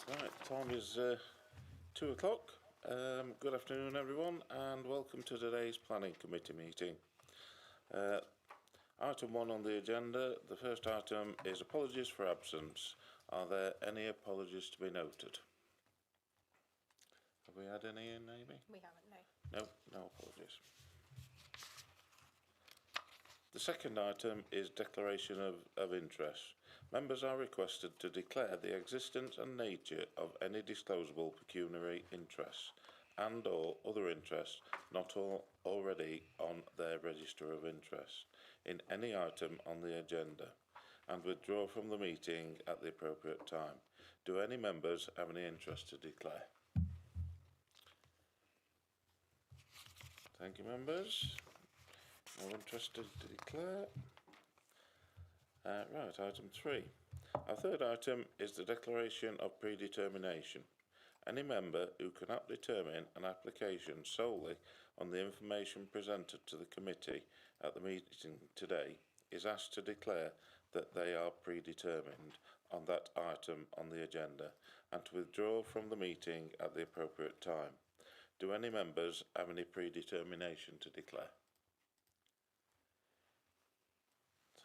Right, time is 2 o'clock. Good afternoon everyone and welcome to today's Planning Committee meeting. Item 1 on the agenda, the first item is apologies for absence. Are there any apologies to be noted? Have we had any in, Amy? We haven't, no. No apologies. The second item is declaration of interest. Members are requested to declare the existence and nature of any disclosable pecuniary interests and or other interests not already on their register of interest in any item on the agenda and withdraw from the meeting at the appropriate time. Do any members have any interest to declare? Thank you, members. No interested to declare. Right, item 3. Our third item is the declaration of predetermination. Any member who cannot determine an application solely on the information presented to the committee at the meeting today is asked to declare that they are predetermined on that item on the agenda and to withdraw from the meeting at the appropriate time. Do any members have any predetermination to declare?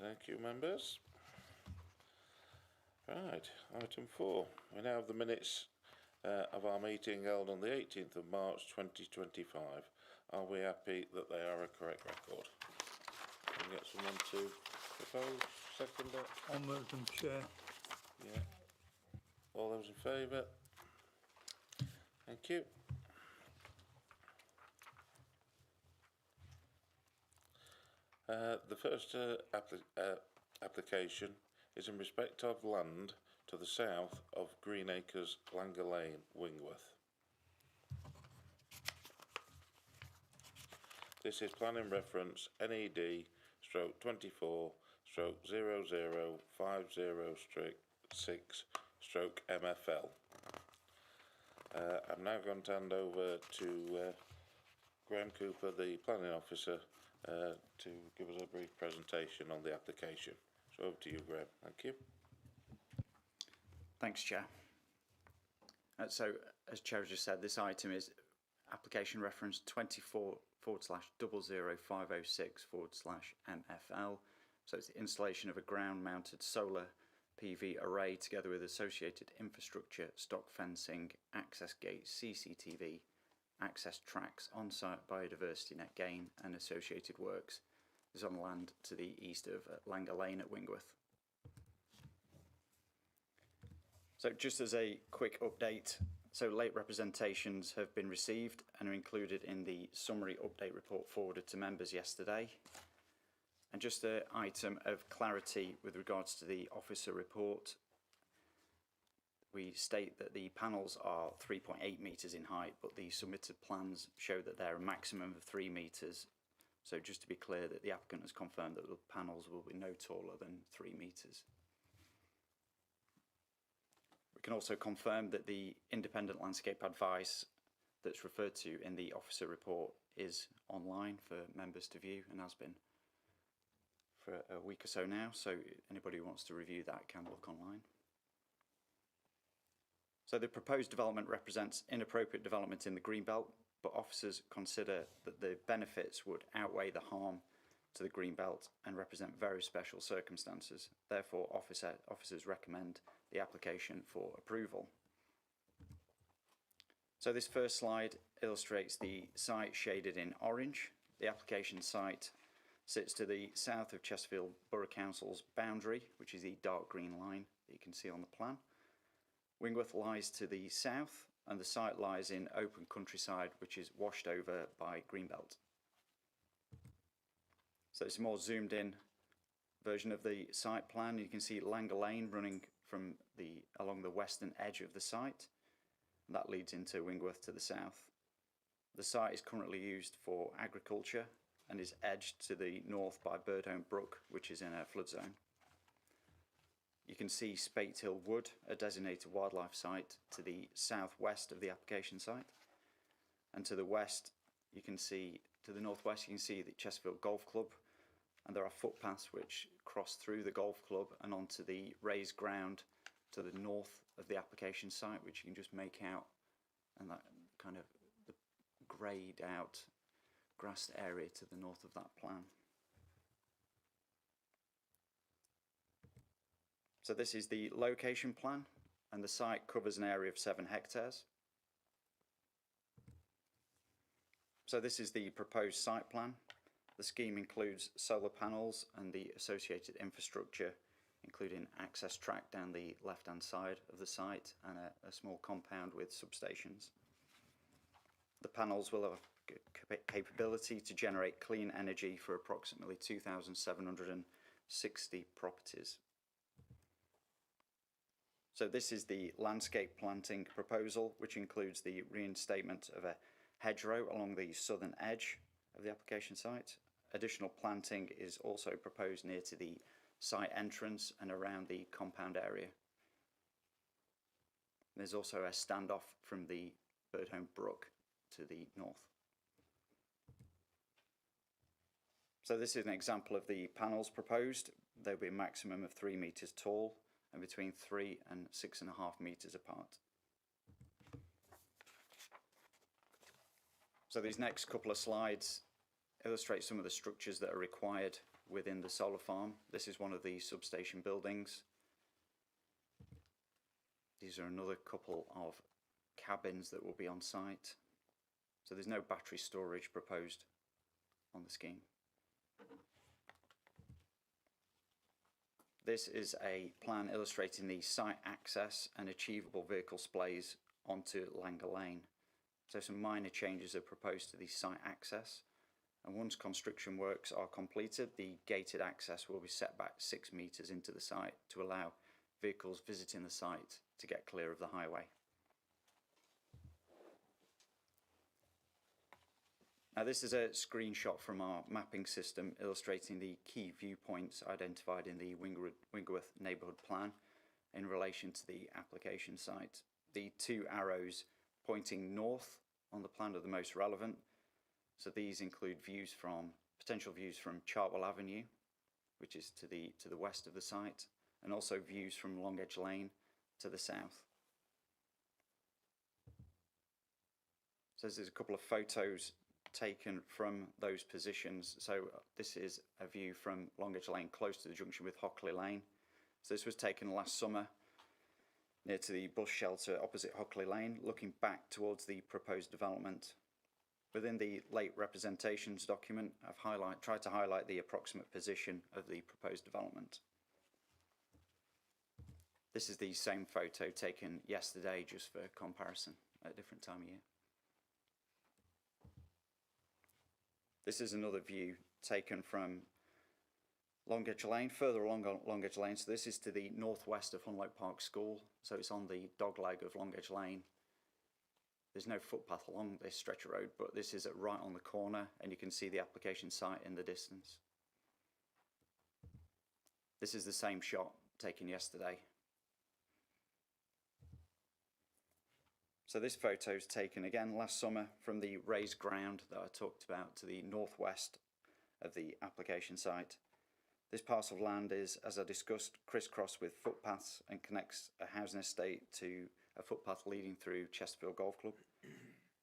Thank you, members. Right, item 4. We now have the minutes of our meeting held on the 18th of March 2025. Are we happy that they are a correct record? Can we get someone to propose, second it? I'll move them, Chair. Yeah. All those in favour? Thank you. The first application is in respect of land to the south of Greenacres, Langer Lane, Wingworth. This is planning reference NED stroke 24 stroke 0050 stroke MFL. I'm now going to hand over to Graham Cooper, the planning officer, to give us a brief presentation on the application. So over to you, Graham. Thank you. Thanks, Chair. So, as Chair just said, this item is application reference 24/00506/MFL. So it's the installation of a ground-mounted solar PV array together with associated infrastructure, stock fencing, access gates, CCTV, access tracks, on-site biodiversity net gain and associated works is on land to the east of Langer Lane at Wingworth. So just as a quick update, so late representations have been received and are included in the summary update report forwarded to members yesterday. And just an item of clarity with regards to the officer report, we state that the panels are 3.8 metres in height, but the submitted plans show that they're a maximum of 3 metres. So just to be clear that the applicant has confirmed that the panels will be no taller than 3 metres. We can also confirm that the independent landscape advice that's referred to in the officer report is online for members to view and has been for a week or so now. So anybody who wants to review that can look online. So the proposed development represents inappropriate development in the Greenbelt, but officers consider that the benefits would outweigh the harm to the Greenbelt and represent very special circumstances. Therefore, officers recommend the application for approval. So this first slide illustrates the site shaded in orange. The application site sits to the south of Chesterfield Borough Council's boundary, which is the dark green line that you can see on the plan. Wingworth lies to the south and the site lies in open countryside which is washed over by Greenbelt. So it's a more zoomed in version of the site plan. You can see Langer Lane running from along the western edge of the site, and that leads into Wingworth to the south. The site is currently used for agriculture and is edged to the north by Birdholme Brook, which is in a flood zone. You can see Spate Hill Wood, a designated wildlife site, to the southwest of the application site. And to the west, you can see, to the northwest, you can see the Chesterfield Golf Club. And there are footpaths which cross through the golf club and onto the raised ground to the north of the application site, which you can just make out, and that kind of the greyed out grassed area to the north of that plan. So this is the location plan, and the site covers an area of 7 hectares. So this is the proposed site plan. The scheme includes solar panels and the associated infrastructure, including access track down the left-hand side of the site and a small compound with substations. The panels will have capability to generate clean energy for approximately 2,760 properties. So this is the landscape planting proposal, which includes the reinstatement of a hedgerow along the southern edge of the application site. Additional planting is also proposed near to the site entrance and around the compound area. There's also a standoff from the Birdholme Brook to the north. So this is an example of the panels proposed. They'll be a maximum of 3 meters tall and between 3 and 6.5 meters apart. So these next couple of slides illustrate some of the structures that are required within the solar farm. This is one of the substation buildings. These are another couple of cabins that will be on site. So there's no battery storage proposed on the scheme. This is a plan illustrating the site access and achievable vehicle splays onto Langer Lane. So some minor changes are proposed to the site access, and once construction works are completed, the gated access will be set back 6 meters into the site to allow vehicles visiting the site to get clear of the highway. Now this is a screenshot from our mapping system illustrating the key viewpoints identified in the Wingworth Neighbourhood Plan in relation to the application site. The 2 arrows pointing north on the plan are the most relevant. So these include potential views from Chartwell Avenue, which is to the west of the site, and also views from Longedge Lane to the south. So there's a couple of photos taken from those positions. So this is a view from Longedge Lane close to the junction with Hockley Lane. So this was taken last summer near to the bus shelter opposite Hockley Lane, looking back towards the proposed development. Within the late representations document, I've tried to highlight the approximate position of the proposed development. This is the same photo taken yesterday, just for comparison at a different time of year. This is another view taken from Longedge Lane, further along Longedge Lane. So this is to the northwest of Hunloke Park School. So it's on the dogleg of Longedge Lane. There's no footpath along this stretch of road, but this is right on the corner, and you can see the application site in the distance. This is the same shot taken yesterday. So this photo is taken again last summer from the raised ground that I talked about to the northwest of the application site. This parcel of land is, as I discussed, crisscrossed with footpaths and connects a housing estate to a footpath leading through Chesterfield Golf Club.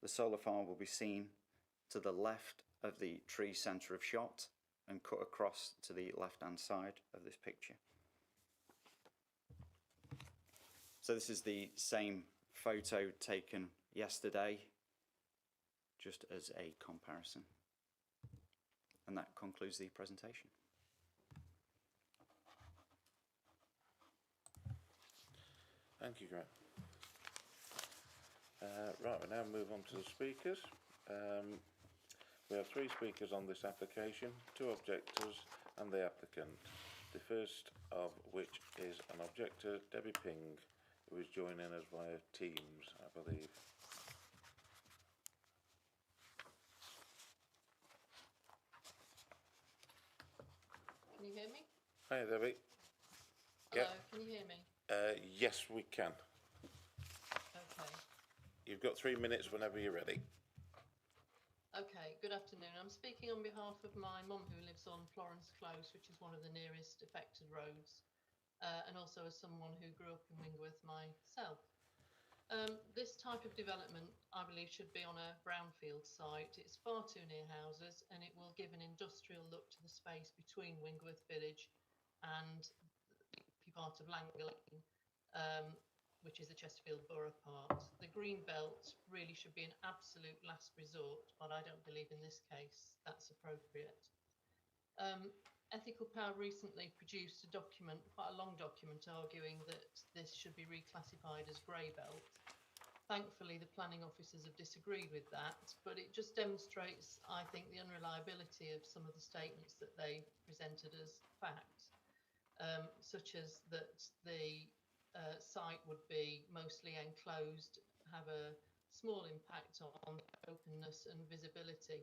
The solar farm will be seen to the left of the tree centre of shot and cut across to the left-hand side of this picture. So this is the same photo taken yesterday, just as a comparison. And that concludes the presentation. Thank you, Grant. Right, we now move on to the speakers. We have 3 speakers on this application, 2 objectors and the applicant. The first of which is an objector, Debbie Ping, who is joining us via Teams, I believe. Can you hear me? Hi, Debbie. Hello, Yeah. can you hear me? Yes, we can. Okay. You've got 3 minutes whenever you're ready. Okay, good afternoon. I'm speaking on behalf of my mum who lives on Florence Close, which is one of the nearest affected roads. and also as someone who grew up in Wingworth myself. This type of development, I believe, should be on a brownfield site. It's far too near houses, and it will give an industrial look to the space between Wingworth Village and part of Langer Lane, which is the Chesterfield Borough part. The green belt really should be an absolute last resort, but I don't believe in this case that's appropriate. Ethical Power recently produced a document, quite a long document, arguing that this should be reclassified as grey belt. Thankfully, the planning officers have disagreed with that, but it just demonstrates, I think, the unreliability of some of the statements that they presented as fact, such as that the site would be mostly enclosed, have a small impact on openness and visibility.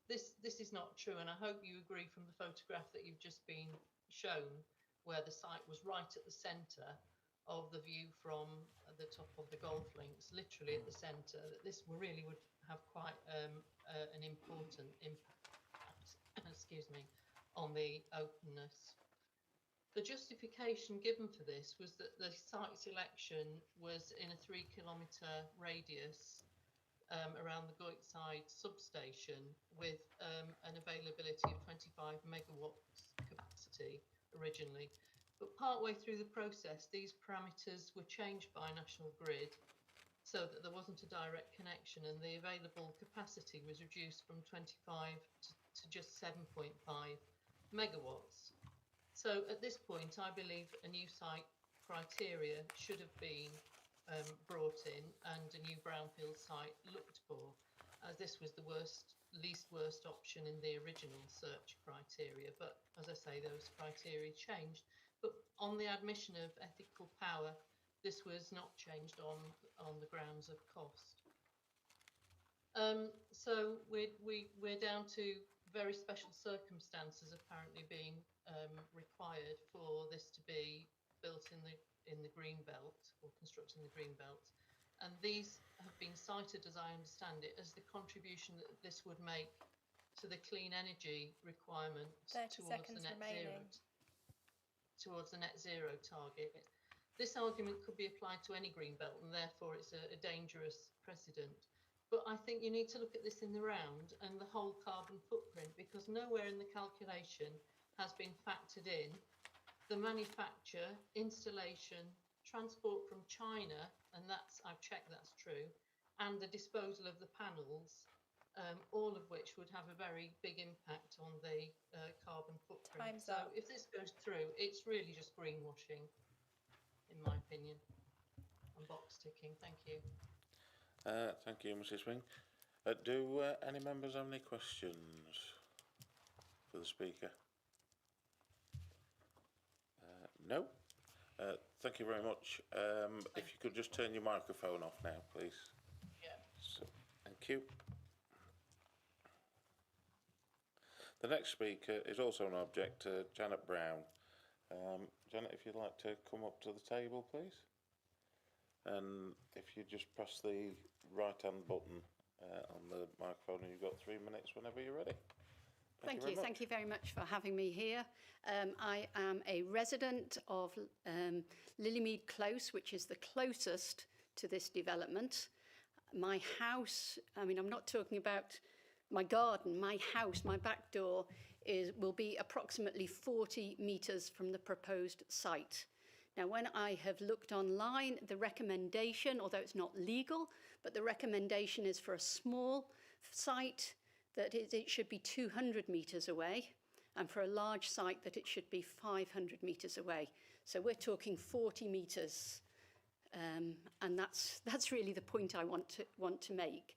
This is not true, and I hope you agree from the photograph that you've just been shown, where the site was right at the centre of the view from the top of the golf links, literally at the centre, that this really would have quite an important impact, excuse me, on the openness. The justification given for this was that the site selection was in a 3-kilometre radius around the Goitside substation with an availability of 25 megawatts capacity originally. But partway through the process, these parameters were changed by National Grid so that there wasn't a direct connection, and the available capacity was reduced from 25 to just 7.5 megawatts. So at this point, I believe a new site criteria should have been brought in and a new brownfield site looked for, as this was the least worst option in the original search criteria. But as I say, those criteria changed. But on the admission of Ethical Power, this was not changed on the grounds of cost. So we're down to very special circumstances apparently being required for this to be built in the green belt, or constructed in the green belt, and these have been cited, as I understand it, as the contribution that this would make to the clean energy requirements towards the net zero target. This argument could be applied to any green belt, and therefore it's a dangerous precedent. But I think you need to look at this in the round and the whole carbon footprint, because nowhere in the calculation has been factored in the manufacture, installation, transport from China, and I've checked that's true, and the disposal of the panels, all of which would have a very big impact on the carbon footprint. Time's so up. If this goes through, it's really just greenwashing, in my opinion, and box ticking. Thank you. Thank you, Mrs. Wing. Do any members have any questions for the speaker? No? Thank you very much. If you could just turn your microphone off now, please. Yeah. So, thank you. The next speaker is also an objector, Janet Brown. Janet, if you'd like to come up to the table, please. And if you just press the right-hand button on the microphone, and you've got 3 minutes whenever you're ready. Thank you. Thank you very much for having me here. I am a resident of Lilymead Close, which is the closest to this development. My house, I mean, I'm not talking about my garden, my house, my back door will be approximately 40 metres from the proposed site. Now, when I have looked online, the recommendation, although it's not legal, but the recommendation is for a small site that it should be 200 metres away, and for a large site that it should be 500 metres away. So we're talking 40 metres, and that's really the point I want to make.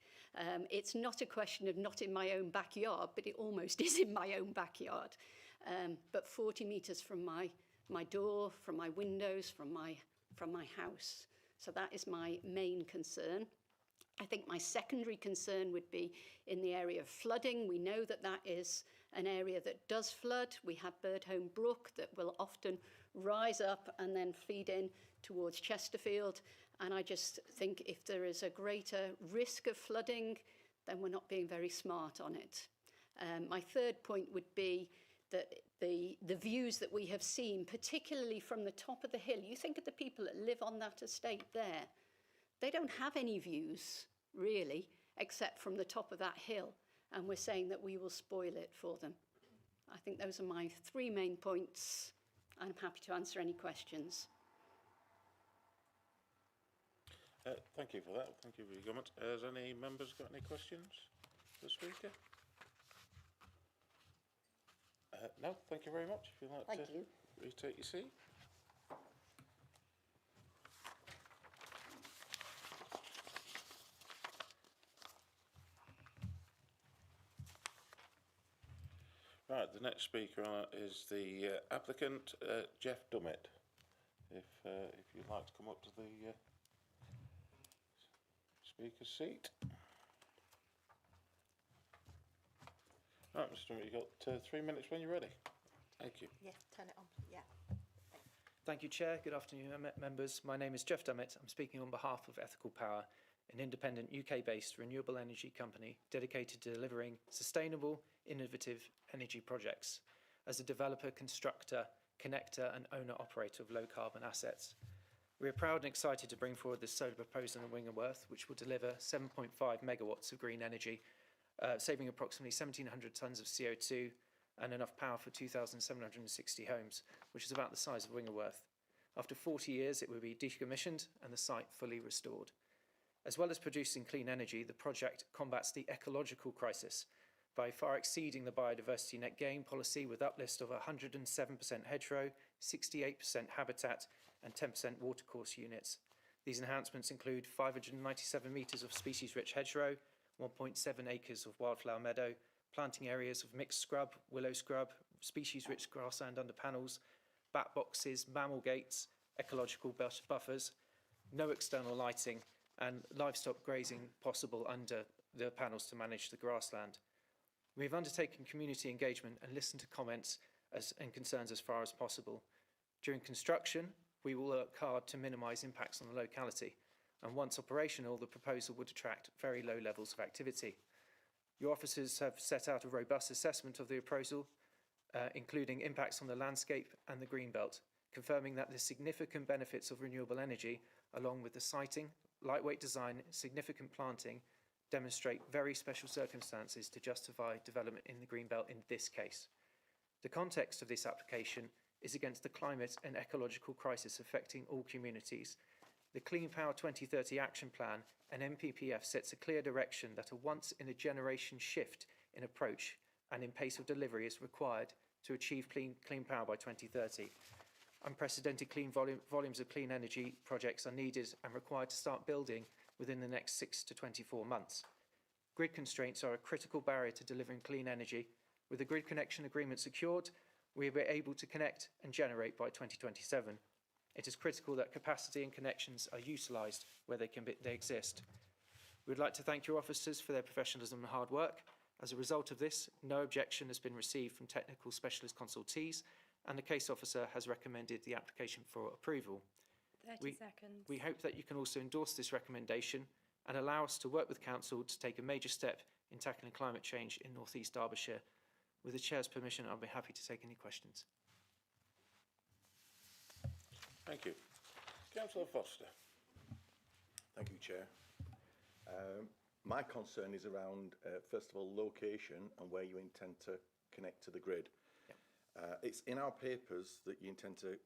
It's not a question of not in my own backyard, but it almost is in my own backyard. But 40 metres from my door, from my windows, from my house. So that is my main concern. I think my secondary concern would be in the area of flooding. We know that that is an area that does flood. We have Birdholme Brook that will often rise up and then feed in towards Chesterfield. And I just think if there is a greater risk of flooding, then we're not being very smart on it. My third point would be that the views that we have seen, particularly from the top of the hill. You think of the people that live on that estate there. They don't have any views, really, except from the top of that hill. And we're saying that we will spoil it for them. I think those are my 3 main points. I'm happy to answer any questions. Thank you for that. Thank you for your comments. Has any members got any questions for the speaker? No, thank you very much. If you'd like Thank to you. retake your seat. Right, the next speaker is the applicant, Jeff Dummett. If you'd like to come up to the speaker's seat. Right, Mr. Dummett, you've got 3 minutes when you're ready. Thank you. Yeah, turn it on. Yeah. Thank you, Chair. Good afternoon, members. My name is Jeff Dummett. I'm speaking on behalf of Ethical Power, an independent UK-based renewable energy company dedicated to delivering sustainable, innovative energy projects as a developer, constructor, connector and owner-operator of low-carbon assets. We are proud and excited to bring forward this solar proposal in Wingleworth, which will deliver 7.5 megawatts of green energy, saving approximately 1,700 tonnes of CO2 and enough power for 2,760 homes, which is about the size of Wingleworth. After 40 years, it will be decommissioned and the site fully restored. As well as producing clean energy, the project combats the ecological crisis by far exceeding the biodiversity net gain policy with uplift of 107% hedgerow, 68% habitat and 10% watercourse units. These enhancements include 597 metres of species-rich hedgerow, 1.7 acres of wildflower meadow, planting areas of mixed scrub, willow scrub, species-rich grassland under panels, bat boxes, mammal gates, ecological buffers, no external lighting, and livestock grazing possible under the panels to manage the grassland. We have undertaken community engagement and listened to comments and concerns as far as possible. During construction, we will work hard to minimise impacts on the locality, and once operational, the proposal would attract very low levels of activity. Your officers have set out a robust assessment of the proposal, including impacts on the landscape and the greenbelt, confirming that the significant benefits of renewable energy, along with the siting, lightweight design, significant planting, demonstrate very special circumstances to justify development in the greenbelt in this case. The context of this application is against the climate and ecological crisis affecting all communities. The Clean Power 2030 Action Plan and NPPF sets a clear direction that a once-in-a-generation shift in approach and in pace of delivery is required to achieve clean power by 2030. Unprecedented volumes of clean energy projects are needed and required to start building within the next 6 to 24 months. Grid constraints are a critical barrier to delivering clean energy. With the grid connection agreement secured, we will be able to connect and generate by 2027. It is critical that capacity and connections are utilised where they exist. We would like to thank your officers for their professionalism and hard work. As a result of this, no objection has been received from technical specialist consultees, and the case officer has recommended the application for approval. 30 seconds. We hope that you can also endorse this recommendation and allow us to work with Council to take a major step in tackling climate change in North East Derbyshire. With the Chair's permission, I'll be happy to take any questions. Thank you. Councillor Foster. Thank you, Chair. My concern is around, first of all, location and where you intend to connect to the grid. Yep. It's in our papers that you intend to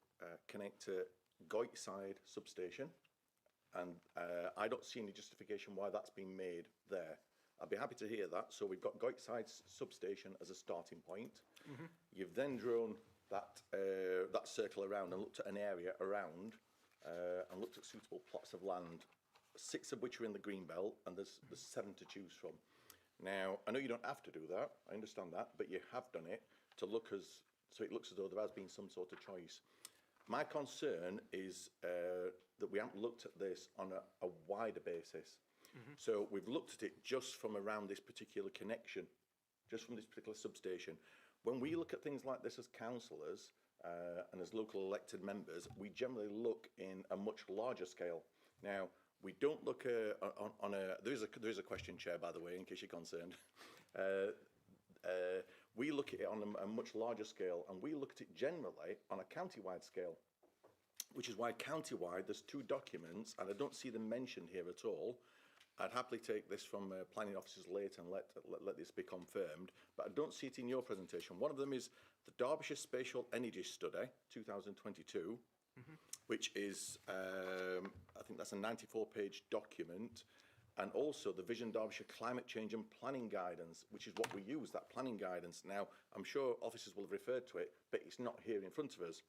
connect to Goitside substation, and I don't see any justification why that's been made there. I'd be happy to hear that. So we've got Goitside substation as a starting point. Mm-hmm. You've then drawn that circle around and looked at an area around and looked at suitable plots of land, 6 of which are in the greenbelt, and there's 7 to choose from. Now, I know you don't have to do that, I understand that, but you have done it to look so it looks as though there has been some sort of choice. My concern is that we haven't looked at this on a wider basis. Mm-hmm. So we've looked at it just from around this particular connection, just from this particular substation. When we look at things like this as councillors and as local elected members, we generally look in a much larger scale. Now, we don't look there is a question, Chair, by the way, in case you're concerned. We look at it on a much larger scale, and we look at it generally on a county-wide scale, which is why county-wide there's 2 documents, and I don't see them mentioned here at all. I'd happily take this from planning officers later and let this be confirmed, but I don't see it in your presentation. One of them is the Derbyshire Spatial Energy Study 2022, which is, I think that's a 94-page document, and also the Vision Derbyshire Climate Change and Planning Guidance, which is what we use, that planning guidance. Now, I'm sure officers will have referred to it, but it's not here in front of us.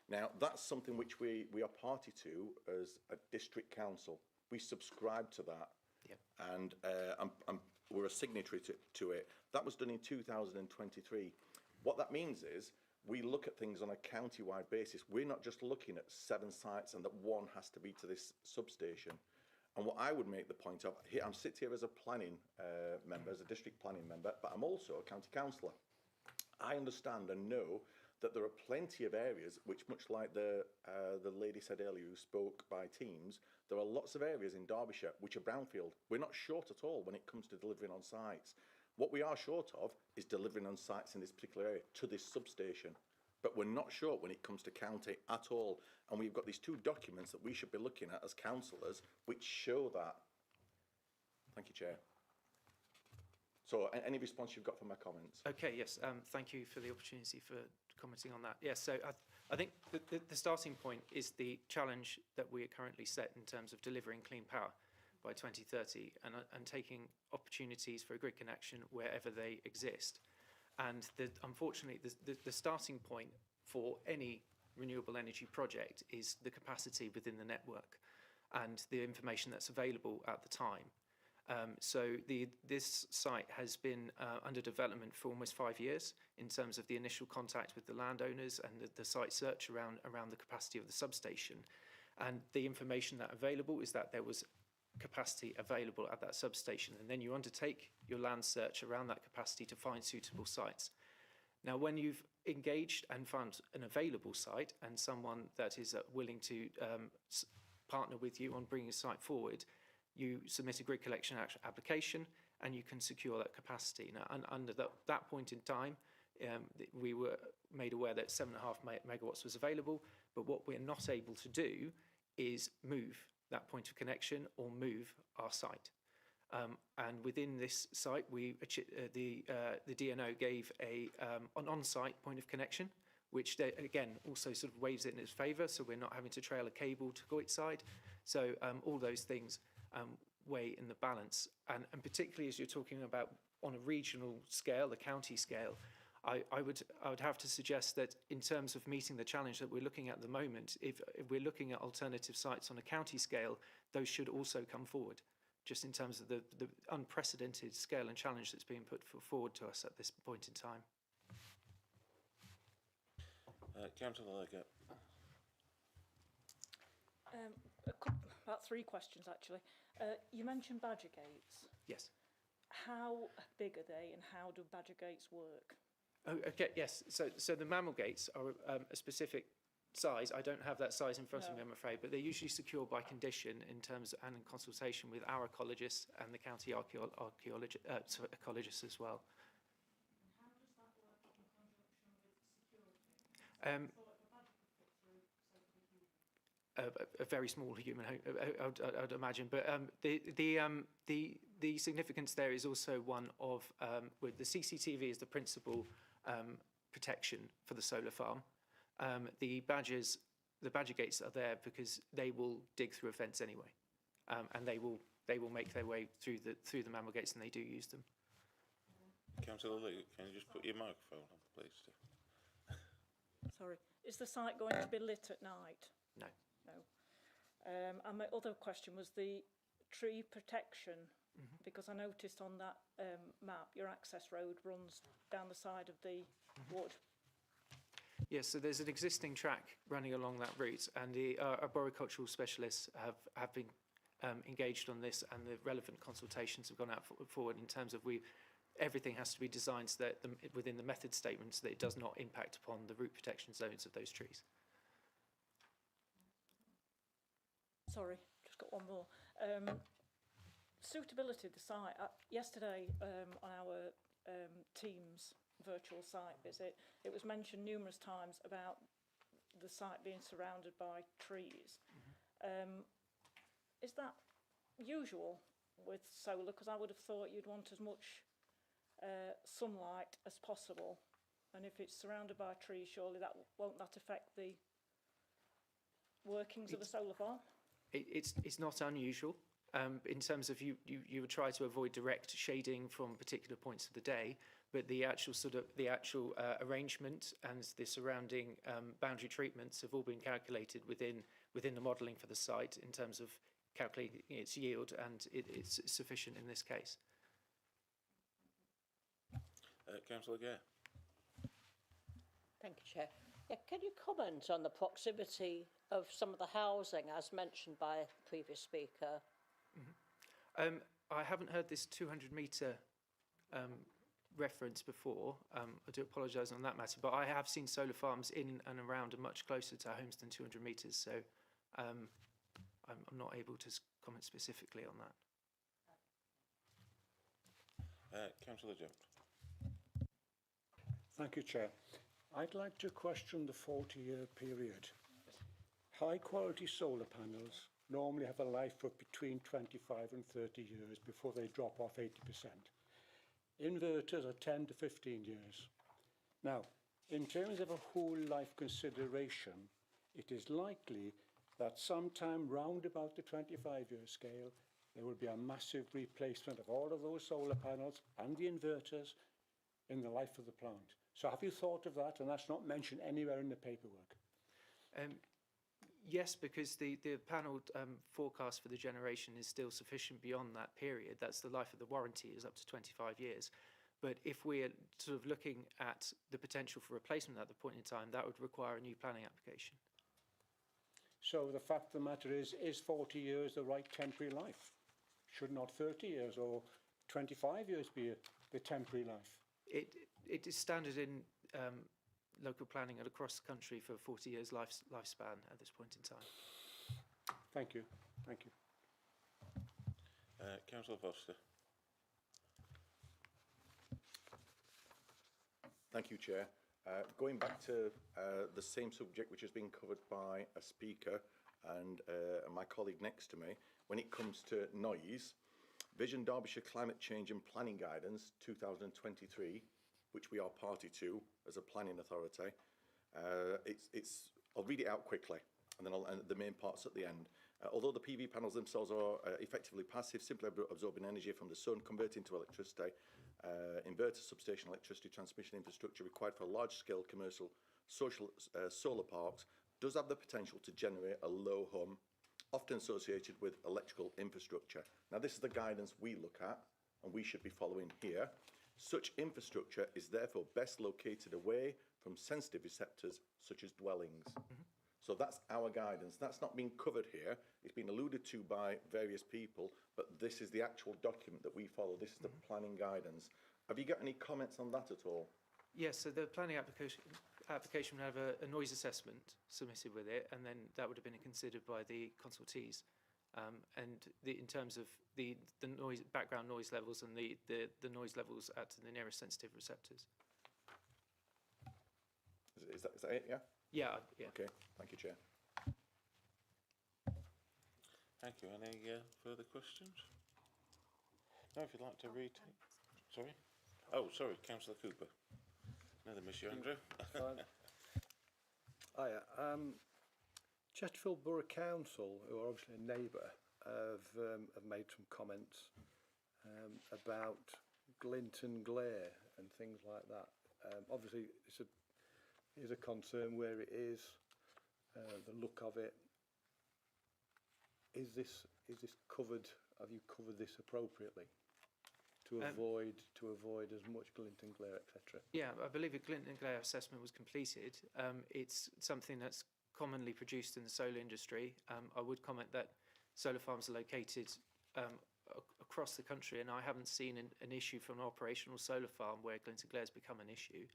Now, that's something which we are party to as a district council. We subscribe to that. Yep. And we're a signatory to it. That was done in 2023. What that means is we look at things on a county-wide basis. We're not just looking at 7 sites and that one has to be to this substation. And what I would make the point of, here, I'm sitting here as a planning member, as a district planning member, but I'm also a county councillor. I understand and know that there are plenty of areas which, much like the lady said earlier who spoke by teams, there are lots of areas in Derbyshire which are brownfield. We're not short at all when it comes to delivering on sites. What we are short of is delivering on sites in this particular area to this substation. But we're not short when it comes to county at all. And we've got these 2 documents that we should be looking at as councillors which show that. Thank you, Chair. So any response you've got from my comments? Okay, yes, thank you for the opportunity for commenting on that. Yes, so I think the starting point is the challenge that we are currently set in terms of delivering clean power by 2030 and taking opportunities for a grid connection wherever they exist. And unfortunately, the starting point for any renewable energy project is the capacity within the network and the information that's available at the time. So this site has been under development for almost 5 years in terms of the initial contact with the landowners and the site search around the capacity of the substation. And the information that available is that there was capacity available at that substation, and then you undertake your land search around that capacity to find suitable sites. Now, when you've engaged and found an available site and someone that is willing to partner with you on bringing a site forward, you submit a grid collection application and you can secure that capacity. Now, under that point in time, we were made aware that 7.5 megawatts was available, but what we're not able to do is move that point of connection or move our site. And within this site, the DNO gave an on-site point of connection, which again also sort of weighs it in its favour, so we're not having to trail a cable to go side. So all those things weigh in the balance, and particularly as you're talking about on a regional scale, the county scale, I would have to suggest that in terms of meeting the challenge that we're looking at the moment, if we're looking at alternative sites on a county scale, those should also come forward, just in terms of the unprecedented scale and challenge that's being put forward to us at this point in time. Councillor Leggett. About 3 questions, actually. You mentioned badger gates. Yes. How big are they, and how do badger gates work? Oh, okay, yes. So the mammal gates are a specific size. I don't have that size in front of me, I'm afraid, but they're usually secured by condition in terms and in consultation with our ecologists and the county ecologists as well. How does that work in conjunction with security? A very small human, I'd imagine, but the significance there is also one of with the CCTV is the principal protection for the solar farm. The badger gates are there because they will dig through a fence anyway, and they will make their way through the mammal gates, and they do use them. Councillor Leggett, can you just put your microphone on, please? Sorry, is the site going to be lit at night? No. No. And my other question was the tree protection, because I noticed on that map your access road runs down the side of the wood. Yes, so there's an existing track running along that route, and the arboricultural specialists have been engaged on this, and the relevant consultations have gone out forward in terms of everything has to be designed so that within the method statement so that it does not impact upon the root protection zones of those trees. Sorry, just got one more. Suitability of the site. Yesterday on our Teams virtual site visit, it was mentioned numerous times about the site being surrounded by trees. Is that usual with solar? Because I would have thought you'd want as much sunlight as possible, and if it's surrounded by trees, surely won't that affect the workings of a solar farm? It's not unusual. In terms of you would try to avoid direct shading from particular points of the day, but the actual arrangement and the surrounding boundary treatments have all been calculated within the modelling for the site in terms of calculating its yield, and it's sufficient in this case. Councillor Gare. Thank you, Chair. Yeah, can you comment on the proximity of some of the housing as mentioned by the previous speaker? I haven't heard this 200-metre reference before. I do apologise on that matter, but I have seen solar farms in and around and much closer to homes than 200 metres, so I'm not able to comment specifically on that. Councillor Jones. Thank you, Chair. I'd like to question the 40-year period. High-quality solar panels normally have a life of between 25 and 30 years before they drop off 80%. Inverters are 10 to 15 years. Now, in terms of a whole life consideration, it is likely that sometime round about the 25-year scale, there will be a massive replacement of all of those solar panels and the inverters in the life of the plant. So have you thought of that? And that's not mentioned anywhere in the paperwork. Yes, because the panel forecast for the generation is still sufficient beyond that period. That's the life of the warranty is up to 25 years. But if we're sort of looking at the potential for replacement at the point in time, that would require a new planning application. So the fact of the matter is 40 years the right temporary life? Should not 30 years or 25 years be the temporary life? It is standard in local planning and across the country for 40 years lifespan at this point in time. Thank you. Thank you. Councillor Foster. Thank you, Chair. Going back to the same subject which has been covered by a speaker and my colleague next to me, when it comes to noise, Vision Derbyshire Climate Change and Planning Guidance 2023, which we are party to as a planning authority, I'll read it out quickly and then the main parts at the end. Although the PV panels themselves are effectively passive, simply absorbing energy from the sun, converting to electricity, inverter, substation, electricity transmission infrastructure required for large-scale commercial social solar parks does have the potential to generate a low hum, often associated with electrical infrastructure. Now, this is the guidance we look at and we should be following here. Such infrastructure is therefore best located away from sensitive receptors such as dwellings. So that's our guidance. That's not been covered here. It's been alluded to by various people, but this is the actual document that we follow. This is the planning guidance. Have you got any comments on that at all? Yes, so the planning application would have a noise assessment submitted with it, and then that would have been considered by the consultees. In terms of the noise, background noise levels and the noise levels at the nearest sensitive receptors. Is that it, yeah? Yeah. Okay, thank you, Chair. Thank you. Any further questions? No, if you'd like to retake. Sorry? Oh, sorry, Councillor Cooper. Another miss you, Andrew. Hiya. Chesterfield Borough Council, who are obviously a neighbour, have made some comments about glint and glare and things like that. Obviously, it's a concern where it is, the look of it. Is this covered? Have you covered this appropriately to avoid as much glint and glare, etc.? Yeah, I believe a glint and glare assessment was completed. It's something that's commonly produced in the solar industry. I would comment that solar farms are located across the country, and I haven't seen an issue from an operational solar farm where glint and glare has become an issue.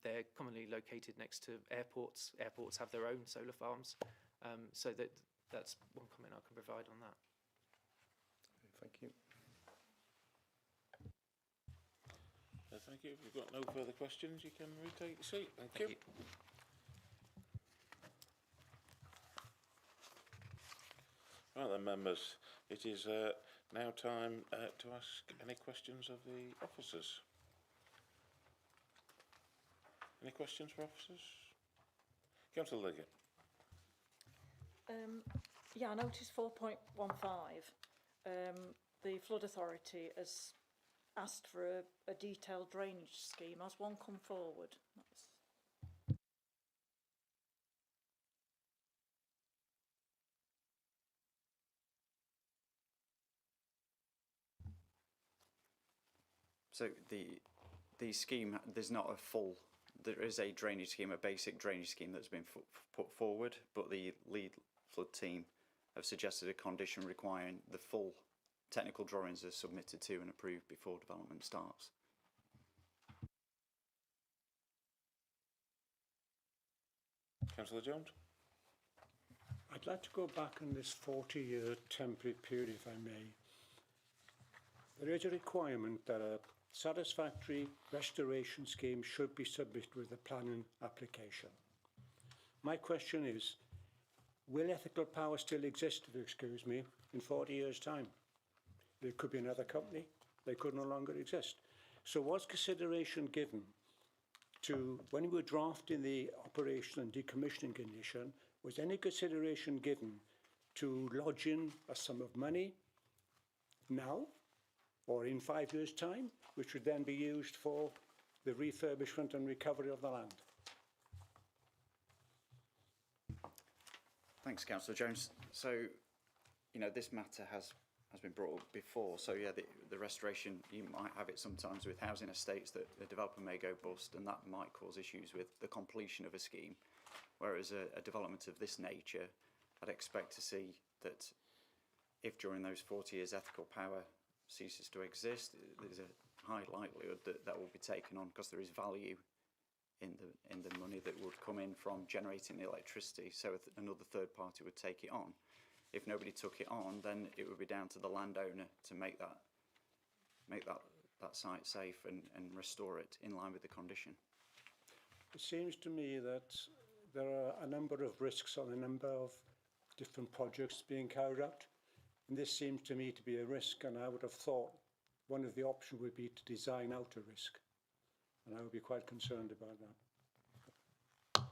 They're commonly located next to airports. Airports have their own solar farms, so that's one comment I can provide on that. Thank you. Thank you. If you've got no further questions, you can retake your seat. Thank you. Right then, members, it is now time to ask any questions of the officers. Any questions for officers? Councillor Liggett. Yeah, I noticed 4.15. The Flood Authority has asked for a detailed drainage scheme. Has one come forward? So the scheme, there's not a full, there is a drainage scheme, a basic drainage scheme that's been put forward, but the lead flood team have suggested a condition requiring the full technical drawings are submitted to and approved before development starts. Councillor Jones. I'd like to go back on this 40-year temporary period, if I may. There is a requirement that a satisfactory restoration scheme should be submitted with a planning application. My question is, will Ethical Power still exist, if you excuse me, in 40 years' time? There could be another company, they could no longer exist. So was consideration given to, when we were drafting the operation and decommissioning condition, was any consideration given to lodging a sum of money now or in 5 years' time, which would then be used for the refurbishment and recovery of the land? Thanks, Councillor Jones. So, you know, this matter has been brought up before. So, yeah, the restoration, you might have it sometimes with housing estates that the developer may go bust, and that might cause issues with the completion of a scheme. Whereas a development of this nature, I'd expect to see that if during those 40 years Ethical Power ceases to exist, there's a high likelihood that that will be taken on because there is value in the money that would come in from generating the electricity. So if another third party would take it on. If nobody took it on, then it would be down to the landowner to make that site safe and restore it in line with the condition. It seems to me that there are a number of risks on a number of different projects being carried out. And this seems to me to be a risk, and I would have thought one of the options would be to design out a risk. And I would be quite concerned about that.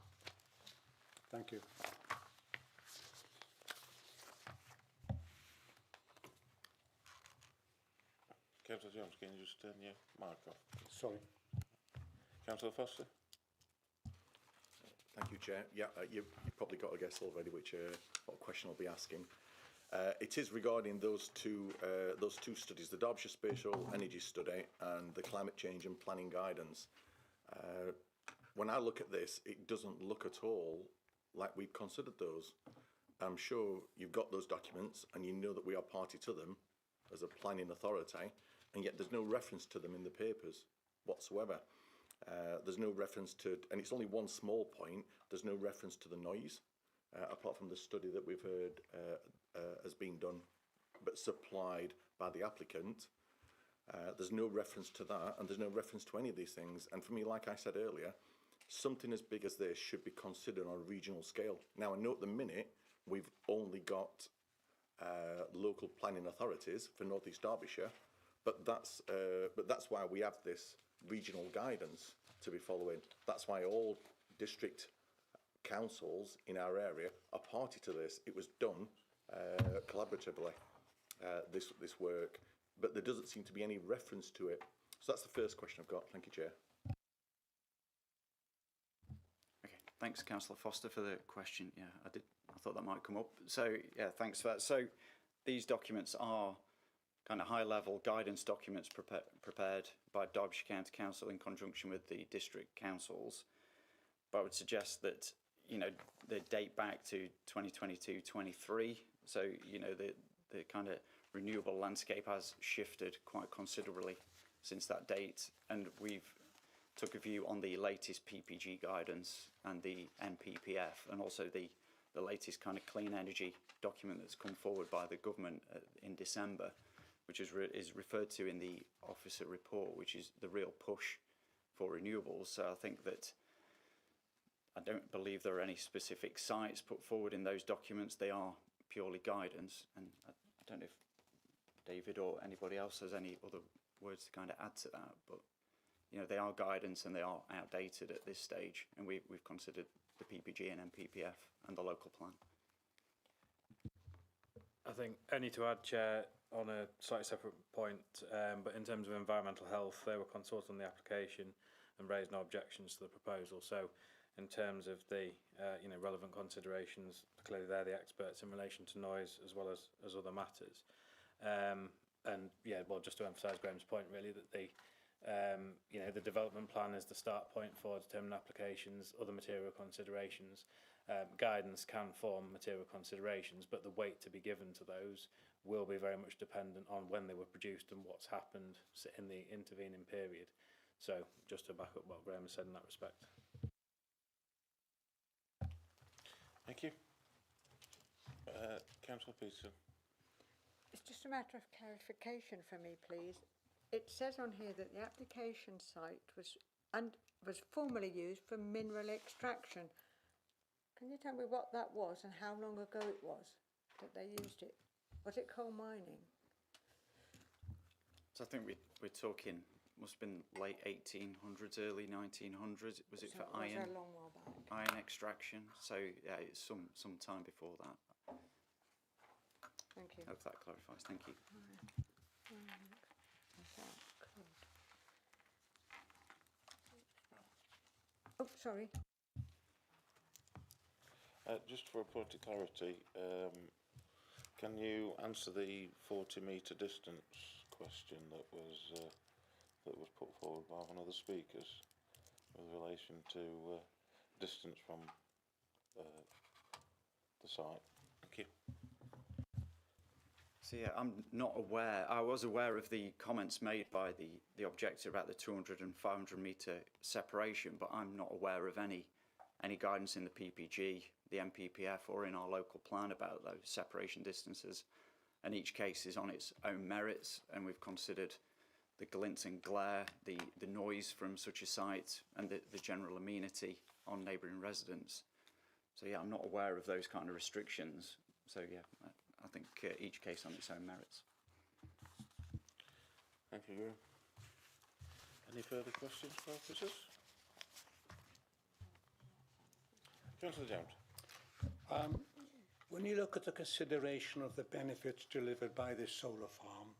Thank you. Councillor Jones, can you just turn your mic off? Sorry. Councillor Foster. Thank you, Chair. Yeah, you've probably got a guess already what question I'll be asking. It is regarding those two studies, the Derbyshire Spatial Energy Study and the Climate Change and Planning Guidance. When I look at this, it doesn't look at all like we've considered those. I'm sure you've got those documents and you know that we are party to them as a planning authority, and yet there's no reference to them in the papers whatsoever. There's no reference to, and it's only one small point, there's no reference to the noise, apart from the study that we've heard has been done but supplied by the applicant. There's no reference to that, and there's no reference to any of these things. And for me, like I said earlier, something as big as this should be considered on a regional scale. Now, I know at the minute we've only got local planning authorities for North East Derbyshire, but that's why we have this regional guidance to be following. That's why all district councils in our area are party to this. It was done collaboratively, this work, but there doesn't seem to be any reference to it. So that's the first question I've got. Thank you, Chair. Okay, thanks, Councillor Foster, for the question. Yeah, I thought that might come up. So, yeah, thanks for that. So, these documents are kind of high-level guidance documents prepared by Derbyshire County Council in conjunction with the district councils. But I would suggest that, you know, they date back to 2022-23. So, you know, the kind of renewable landscape has shifted quite considerably since that date. And we've took a view on the latest PPG guidance and the NPPF, and also the latest kind of clean energy document that's come forward by the government in December. which is referred to in the officer report, which is the real push for renewables. So I think that I don't believe there are any specific sites put forward in those documents. They are purely guidance, and I don't know if David or anybody else has any other words to kind of add to that, but you know, they are guidance and they are outdated at this stage, and we've considered the PPG and MPPF and the local plan. I think only to add, Chair, on a slightly separate point, but in terms of environmental health, they were consulted on the application and raised no objections to the proposal. So in terms of the relevant considerations, clearly they're the experts in relation to noise as well as other matters. And yeah, well, just to emphasise Graham's point, really, that the the development plan is the start point for determined applications, other material considerations. Guidance can form material considerations, but the weight to be given to those will be very much dependent on when they were produced and what's happened in the intervening period. So just to back up what Graham has said in that respect. Thank you. Councillor Peterson. It's just a matter of clarification for me, please. It says on here that the application site was formerly used for mineral extraction. Can you tell me what that was and how long ago it was that they used it? Was it coal mining? So I think we're talking, must have been late 1800s, early 1900s. Was it for iron? Was a long while back. Iron extraction. So yeah, it's some time before that. Thank you. Hope that clarifies. Thank you. Oh, sorry. Just for a point of clarity, can you answer the 40-metre distance question that was put forward by one of the speakers with relation to distance from the site? Thank you. So yeah, I'm not aware. I was aware of the comments made by the objector about the 200 and 500 metre separation, but I'm not aware of any guidance in the PPG, the MPPF, or in our local plan about those separation distances. And each case is on its own merits, and we've considered the glint and glare, the noise from such a site, and the general amenity on neighbouring residents. So yeah, I'm not aware of those kind of restrictions. So yeah, I think each case on its own merits. Thank you, Graham. Any further questions for officers? Councillor Jones. When you look at the consideration of the benefits delivered by this solar farm,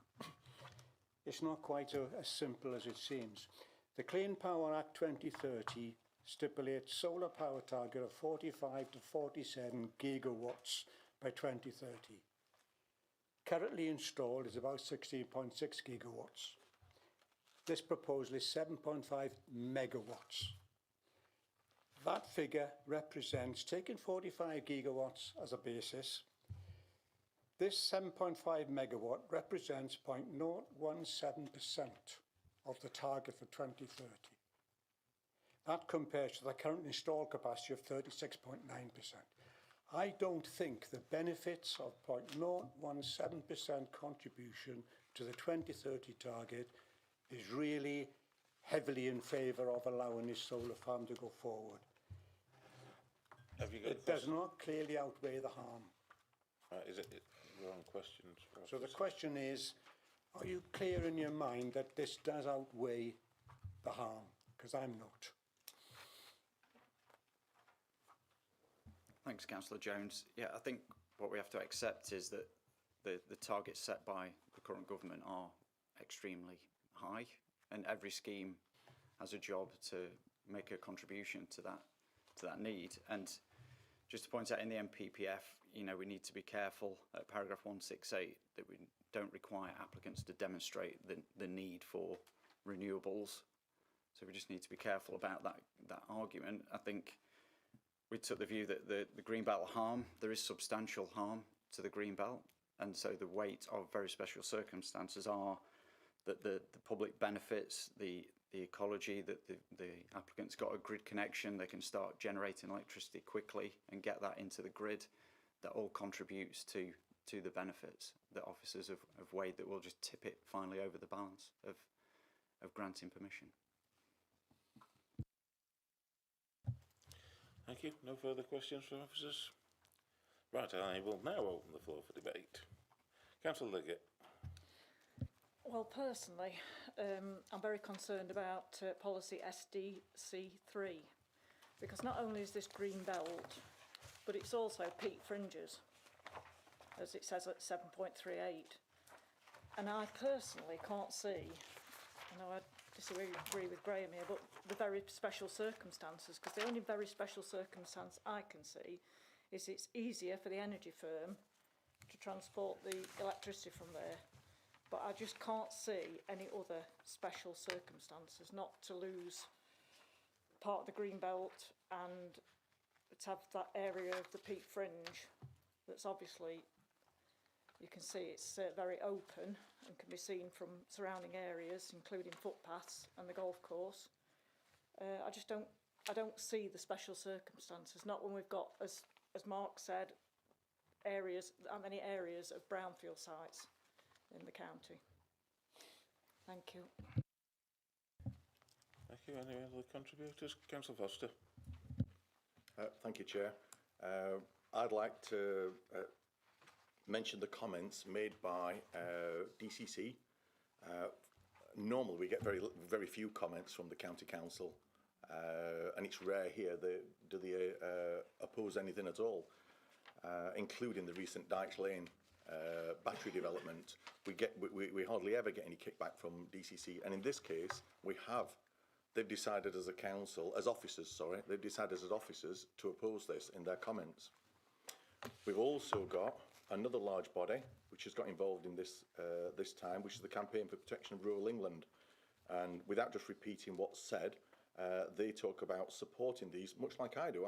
it's not quite as simple as it seems. The Clean Power Act 2030 stipulates solar power target of 45 to 47 gigawatts by 2030. Currently installed is about 16.6 gigawatts. This proposal is 7.5 megawatts. That figure represents, taking 45 gigawatts as a basis, this 7.5 megawatt represents 0.017% of the target for 2030. That compares to the current installed capacity of 36.9%. I don't think the benefits of 0.017% contribution to the 2030 target is really heavily in favour of allowing this solar farm to go forward. Have you got it does not clearly outweigh the harm. Is it your own questions? So the question is, are you clear in your mind that this does outweigh the harm? Because I'm not. Thanks, Councillor Jones. Yeah, I think what we have to accept is that the targets set by the current government are extremely high, and every scheme has a job to make a contribution to that need. And just to point out, in the MPPF, we need to be careful at paragraph 168 that we don't require applicants to demonstrate the need for renewables. So we just need to be careful about that argument. I think we took the view that the Greenbelt harm, there is substantial harm to the Greenbelt, and so the weight of very special circumstances are that the public benefits, the ecology, that the applicant's got a grid connection, they can start generating electricity quickly and get that into the grid. That all contributes to to the benefits that officers have weighed that will just tip it finally over the balance of granting permission. Thank you. No further questions from officers? Right, I will now open the floor for debate. Councillor Liggett. Well, personally, I'm very concerned about policy SDC3, because not only is this green belt, but it's also peak fringes, as it says at 7.38. And I personally can't see, I know I disagree with Graham here, but the very special circumstances, because the only very special circumstance I can see is it's easier for the energy firm to transport the electricity from there. But I just can't see any other special circumstances not to lose part of the green belt and to have that area of the peak fringe that's obviously, you can see it's very open and can be seen from surrounding areas, including footpaths and the golf course. I don't see the special circumstances, not when we've got, as Mark said, that many areas of brownfield sites in the county. Thank you. Thank you. Any other contributors? Councillor Foster. Thank you, Chair. I'd like to mention the comments made by DCC. Normally we get very few comments from the County Council, and it's rare here do they oppose anything at all, including the recent Dykes Lane battery development. We hardly ever get any kickback from DCC, and in this case they've decided as a council, as officers, sorry, they've decided as officers to oppose this in their comments. We've also got another large body which has got involved in this this time, which is the Campaign for Protection of Rural England, and without just repeating what's said, they talk about supporting these, much like I do.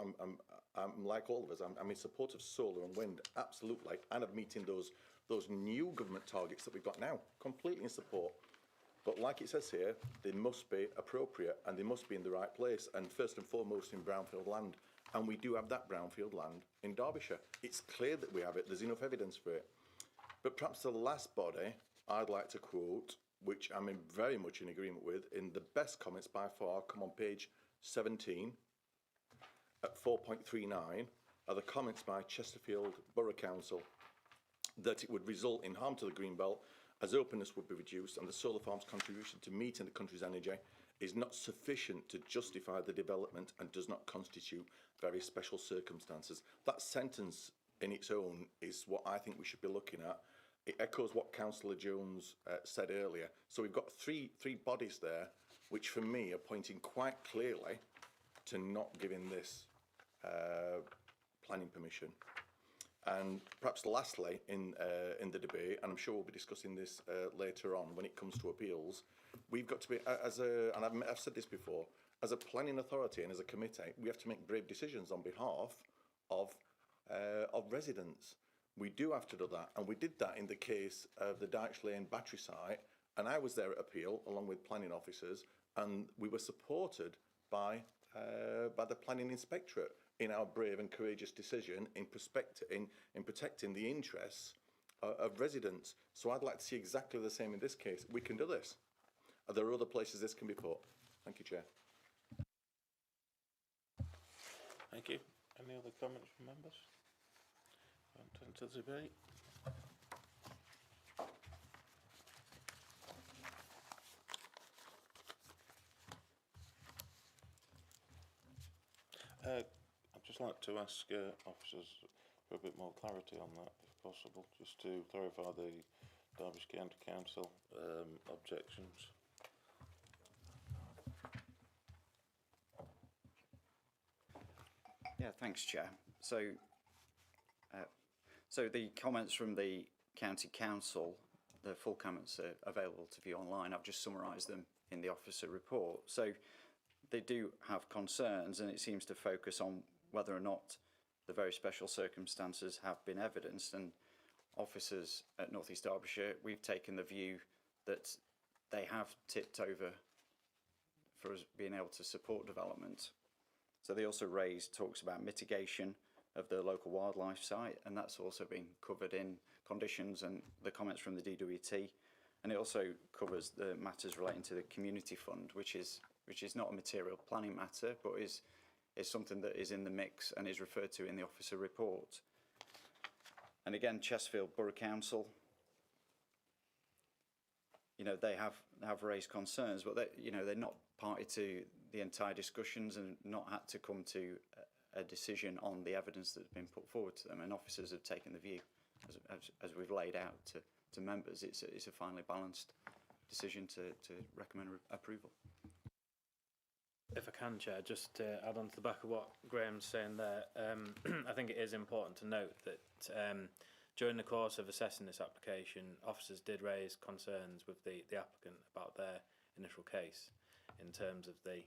I'm like all of us. I'm in support of solar and wind, absolutely, and of meeting those new government targets that we've got now. Completely in support. But like it says here, they must be appropriate and they must be in the right place, and first and foremost in brownfield land. And we do have that brownfield land in Derbyshire. It's clear that we have it. There's enough evidence for it. But perhaps the last body I'd like to quote, which I'm very much in agreement with, in the best comments by far, come on page 17 at 4.39, are the comments by Chesterfield Borough Council that it would result in harm to the greenbelt as openness would be reduced and the solar farm's contribution to meeting the country's energy is not sufficient to justify the development and does not constitute very special circumstances. That sentence in its own is what I think we should be looking at. It echoes what Councillor Jones said earlier. So we've got three bodies there, which for me are pointing quite clearly to not giving this planning permission. And perhaps lastly, in the debate, and I'm sure we'll be discussing this later on when it comes to appeals, we've got to be, and I've said this before, as a planning authority and as a committee, we have to make brave decisions on behalf of residents. We do have to do that, and we did that in the case of the Dykes Lane battery site, and I was there at appeal along with planning officers, and we were supported by the planning inspectorate in our brave and courageous decision in protecting the interests of residents. So I'd like to see exactly the same in this case. We can do this. There are other places this can be put. Thank you, Chair. Thank you. Any other comments from members? On to the debate. I'd just like to ask officers for a bit more clarity on that, if possible, just to clarify the Derbyshire County Council objections. Yeah, thanks, Chair. So the comments from the County Council, the full comments are available to view online. I've just summarised them in the officer report. So they do have concerns, and it seems to focus on whether or not the very special circumstances have been evidenced. And officers at North East Derbyshire, we've taken the view that they have tipped over for us being able to support development. So they also talks about mitigation of the local wildlife site, and that's also been covered in conditions and the comments from the DWT. And it also covers the matters relating to the community fund, which is not a material planning matter, but is something that is in the mix and is referred to in the officer report. And again, Chesterfield Borough Council, you know, they have raised concerns, but they're not party to the entire discussions and not had to come to a decision on the evidence that's been put forward to them. And officers have taken the view, as we've laid out to members, it's a finely balanced decision to recommend approval. If I can, Chair, just to add on to the back of what Graham's saying there, I think it is important to note that during the course of assessing this application, officers did raise concerns with the applicant about their initial case in terms of the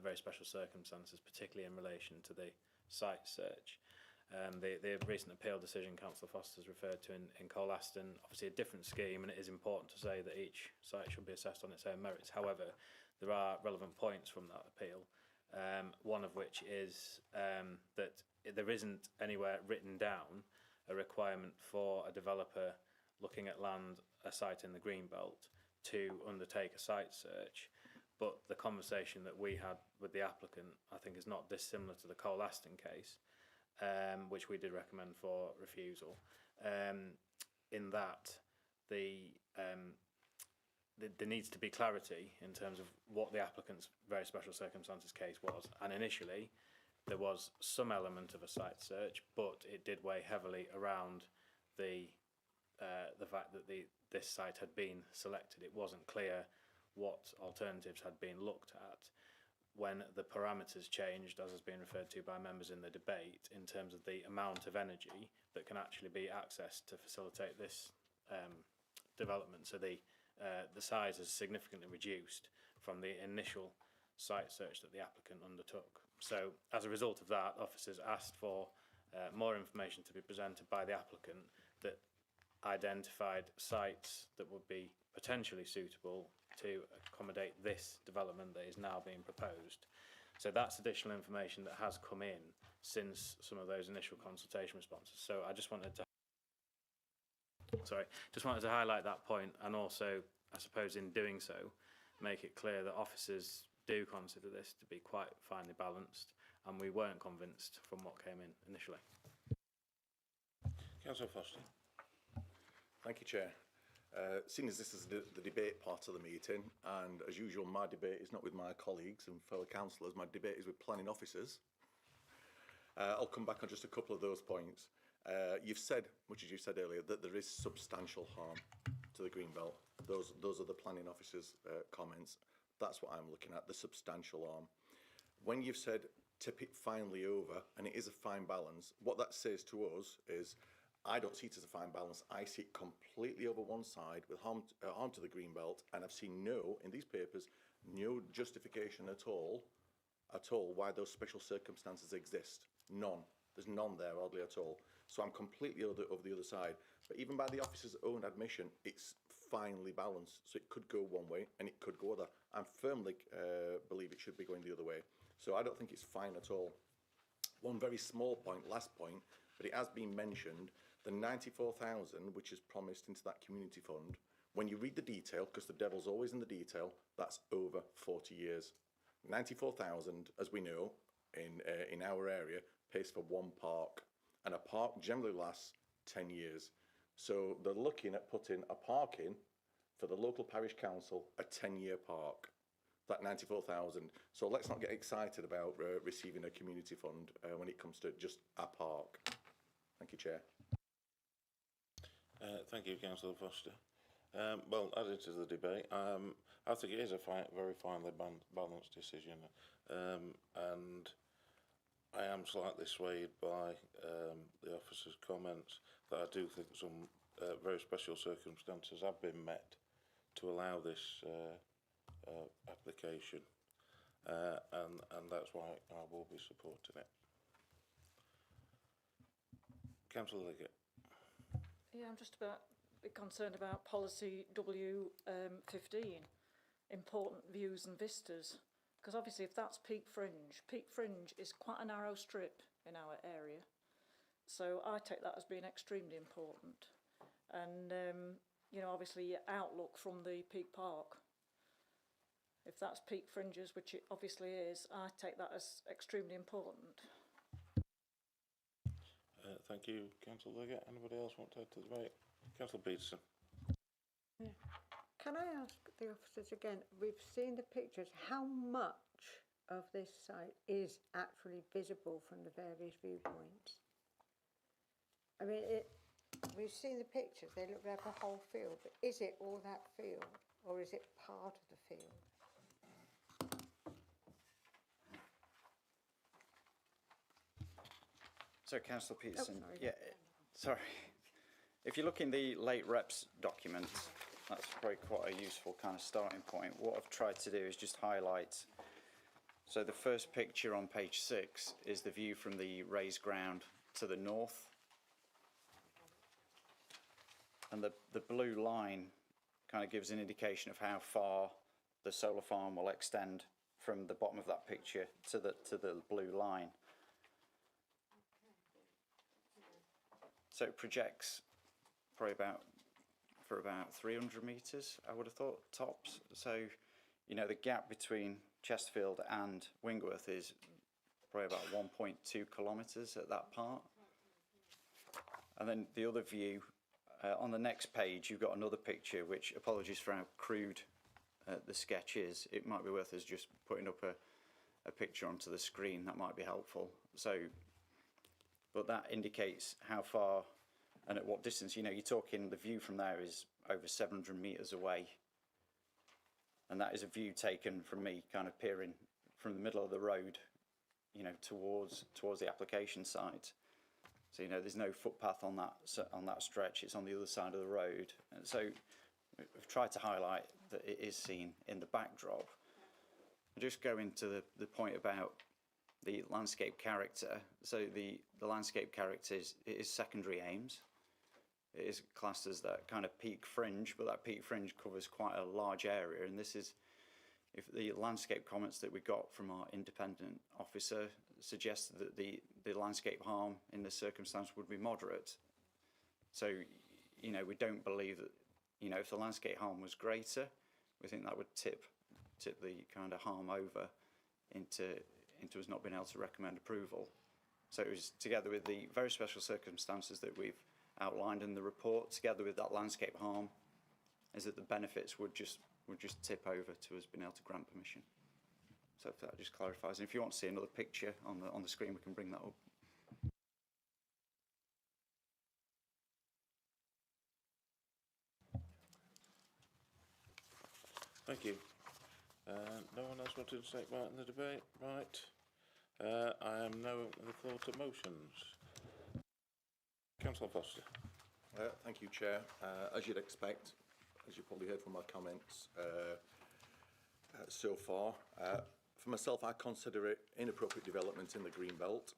very special circumstances, particularly in relation to the site search. The recent appeal decision Councillor Foster's referred to in Colaston, obviously a different scheme, and it is important to say that each site should be assessed on its own merits. However, there are relevant points from that appeal, one of which is that there isn't anywhere written down a requirement for a developer looking at land, a site in the Greenbelt, to undertake a site search. But the conversation that we had with the applicant, I think, is not dissimilar to the Colaston case, which we did recommend for refusal, in that there needs to be clarity in terms of what the applicant's very special circumstances case was. And initially, there was some element of a site search, but it did weigh heavily around the fact that this site had been selected. It wasn't clear what alternatives had been looked at. When the parameters changed, as has been referred to by members in the debate, in terms of the amount of energy that can actually be accessed to facilitate this development. So the size is significantly reduced from the initial site search that the applicant undertook. So as a result of that, officers asked for more information to be presented by the applicant that identified sites that would be potentially suitable to accommodate this development that is now being proposed. So that's additional information that has come in since some of those initial consultation responses. So I just wanted to highlight that point, and also, I suppose, in doing so, make it clear that officers do consider this to be quite finely balanced, and we weren't convinced from what came in initially. Councillor Foster. Thank you, Chair. Seeing as this is the debate part of the meeting, and as usual, my debate is not with my colleagues and fellow councillors, my debate is with planning officers. I'll come back on just a couple of those points. You've said, much as you said earlier, that there is substantial harm to the Greenbelt. Those are the planning officers' comments. That's what I'm looking at, the substantial harm. When you've said tip it finely over, and it is a fine balance, what that says to us is, I don't see it as a fine balance. I see it completely over one side with harm to the Greenbelt, and I've seen in these papers, no justification at all why those special circumstances exist. None. There's none there, hardly at all. So I'm completely over the other side. But even by the officer's own admission, it's finely balanced. So it could go one way and it could go other. I firmly believe it should be going the other way. So I don't think it's fine at all. One very small point, last point, but it has been mentioned, the 94,000, which is promised into that community fund, when you read the detail, because the devil's always in the detail, that's over 40 years. 94,000, as we know, in our area, pays for one park, and a park generally lasts 10 years. So they're looking at putting a park in for the local parish council, a 10-year park, that 94,000. So let's not get excited about receiving a community fund when it comes to just a park. Thank you, Chair. Thank you, Councillor Foster. Well, added to the debate, I think it is a very finely balanced decision, and I am slightly swayed by the officer's comments that I do think some very special circumstances have been met to allow this application, and that's why I will be supporting it. Councillor Liggett. Yeah, I'm just a bit concerned about policy W15, important views and vistas. Because obviously if that's Peak Fringe is quite a narrow strip in our area. So I take that as being extremely important. And, you know, obviously outlook from the Peak Park. If that's peak fringes, which it obviously is, I take that as extremely important. Thank you, Councillor Leggett. Anybody else want to add to the debate? Councillor Peterson. Can I ask the officers again, we've seen the pictures, how much of this site is actually visible from the various viewpoints? I mean, we've seen the pictures, they look like a whole field, but is it all that field, or is it part of the field? So, Councillor Peterson, sorry. yeah, sorry. If you look in the late reps document, that's probably quite a useful kind of starting point. What I've tried to do is just highlight. So the first picture on page 6 is the view from the raised ground to the north. And the blue line kind of gives an indication of how far the solar farm will extend from the bottom of that picture to the blue line. So it projects probably about 300 metres, I would have thought, tops. So, you know, the gap between Chesterfield and Wingworth is probably about 1.2 kilometres at that part. And then the other view, on the next page, you've got another picture, which, apologies for how crude the sketch is. It might be worth us just putting up a picture onto the screen. That might be helpful. So, but that indicates how far and at what distance. You know, you're talking, the view from there is over 700 metres away. And that is a view taken from me kind of peering from the middle of the road, you know, towards the application site. So, you know, there's no footpath on that stretch, it's on the other side of the road. And so we've tried to highlight that it is seen in the backdrop. I'll just go into the point about the landscape character. So the landscape character is secondary aims. It is classed as that kind of peak fringe, but that peak fringe covers quite a large area. And this is, if the landscape comments that we got from our independent officer suggested that the landscape harm in this circumstance would be moderate. So, you know, we don't believe that, you know, if the landscape harm was greater, we think that would tip the kind of harm over into us not being able to recommend approval. So it was together with the very special circumstances that we've outlined in the report, together with that landscape harm, is that the benefits would just tip over to us being able to grant permission. So if that just clarifies. And if you want to see another picture on the screen, we can bring that up. Thank you. No one else wanted to take part in the debate? Right. I am now open the floor to motions. Councillor Foster. Thank you, Chair. As you'd expect, as you probably heard from my comments so far, for myself, I consider it inappropriate development in the green belt,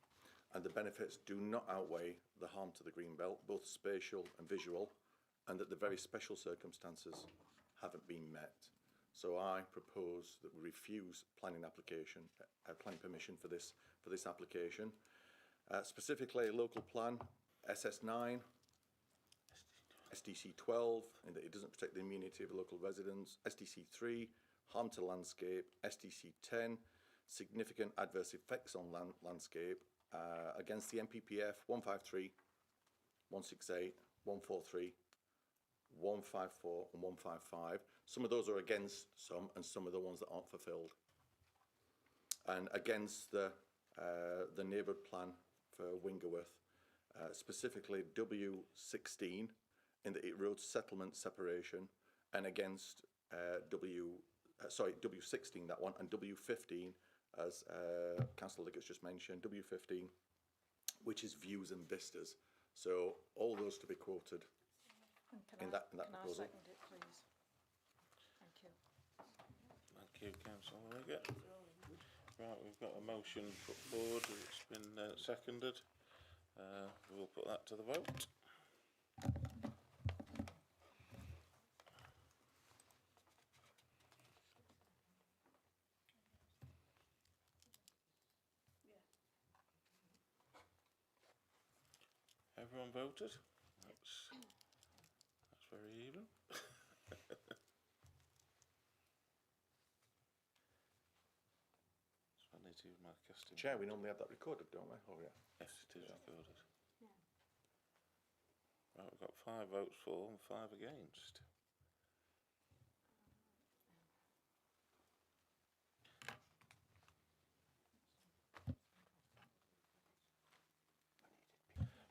and the benefits do not outweigh the harm to the green belt, both spatial and visual, and that the very special circumstances haven't been met. So I propose that we refuse planning permission for this application. Specifically, local plan SS9, SDC 12, in that it doesn't protect the immunity of local residents, SDC 3, harm to landscape, SDC 10, significant adverse effects on landscape, against the NPPF 153, 168, 143, 154 and 155. Some of those are against some, and some of the ones that aren't fulfilled. And against the neighbourhood plan for Wingerworth, specifically W16, in that it roads settlement separation, and against W16, that one, and W15, as Councillor Liggett's just mentioned, W15, which is views and vistas. So all those to be quoted in that proposal. Can I second it, please? Thank you. Thank you, Councillor Leggett. Right, we've got a motion put forward. It's been seconded. We'll put that to the vote. Everyone voted? That's very even. So I need to use my casting. Chair, we normally have that recorded, don't we? Oh, yeah. Yes, it is recorded. Right, we've got 5 votes for and 5 against.